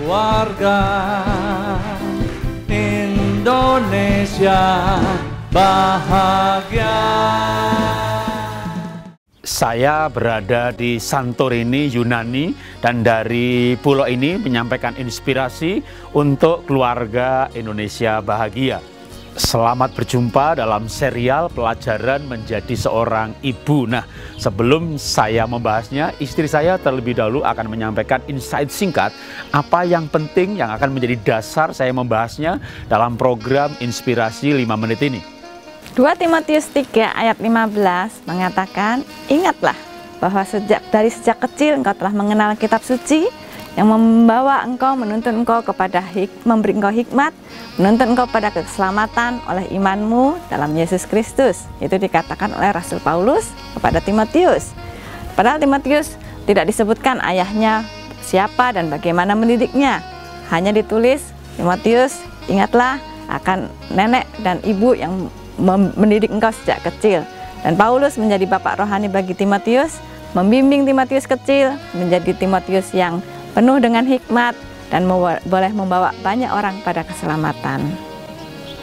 Keluarga Indonesia bahagia. Saya berada di Santorini, Yunani, dan dari pulau ini menyampaikan inspirasi untuk keluarga Indonesia bahagia. Selamat berjumpa dalam serial pelajaran menjadi seorang ibu. Nah, sebelum saya membahasnya, istri saya terlebih dahulu akan menyampaikan insight singkat apa yang penting yang akan menjadi dasar saya membahasnya dalam program Inspirasi 5 Menit ini. 2 Timotius 3 ayat 15 mengatakan, ingatlah bahwa dari sejak kecil engkau telah mengenal kitab suci yang membawa engkau, menuntun engkau kepada memberi engkau hikmat, menuntun engkau pada keselamatan oleh imanmu dalam Yesus Kristus. Itu dikatakan oleh Rasul Paulus kepada Timotius. Padahal Timotius tidak disebutkan ayahnya siapa dan bagaimana mendidiknya. Hanya ditulis, Timotius, ingatlah akan nenek dan ibu yang mendidik engkau sejak kecil. Dan Paulus menjadi bapak rohani bagi Timotius, membimbing Timotius kecil menjadi Timotius yang penuh dengan hikmat dan boleh membawa banyak orang pada keselamatan.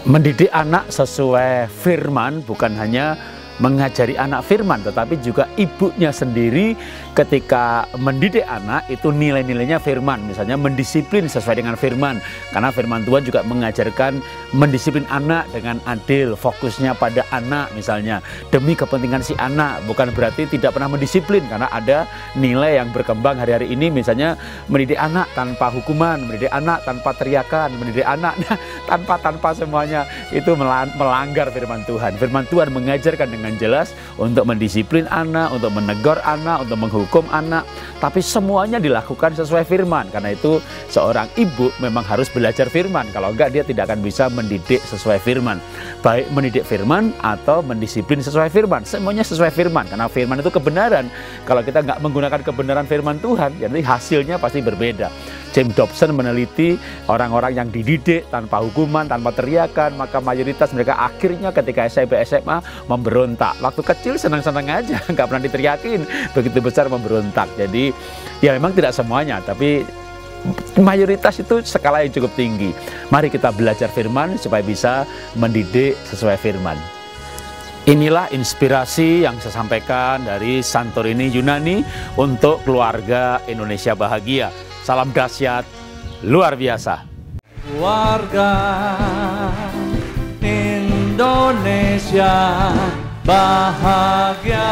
Mendidik anak sesuai firman bukan hanya mengajari anak firman, tetapi juga ibunya sendiri ketika mendidik anak itu nilai-nilainya firman. Misalnya mendisiplin sesuai dengan firman, karena firman Tuhan juga mengajarkan mendisiplin anak dengan adil, fokusnya pada anak misalnya, demi kepentingan si anak. Bukan berarti tidak pernah mendisiplin, karena ada nilai yang berkembang hari-hari ini, misalnya mendidik anak tanpa hukuman, mendidik anak tanpa teriakan, mendidik anak tanpa semuanya itu melanggar firman Tuhan. Firman Tuhan mengajarkan dengan jelas untuk mendisiplin anak, untuk menegur anak, untuk menghukum anak, tapi semuanya dilakukan sesuai firman. Karena itu seorang ibu memang harus belajar firman, kalau enggak dia tidak akan bisa mendidik sesuai firman. Baik mendidik firman atau mendisiplin sesuai firman, semuanya sesuai firman, karena firman itu kebenaran. Kalau kita nggak menggunakan kebenaran firman Tuhan, jadi hasilnya pasti berbeda. James Dobson meneliti orang-orang yang dididik tanpa hukuman, tanpa teriakan, maka mayoritas mereka akhirnya ketika SMP, SMA memberontak. Waktu kecil senang-senang aja, nggak pernah diteriakin, begitu besar memberontak. Jadi ya memang tidak semuanya, tapi mayoritas itu skala yang cukup tinggi. Mari kita belajar firman supaya bisa mendidik sesuai firman. Inilah inspirasi yang saya sampaikan dari Santorini, Yunani untuk keluarga Indonesia bahagia. Salam dahsyat, luar biasa. Keluarga Indonesia bahagia.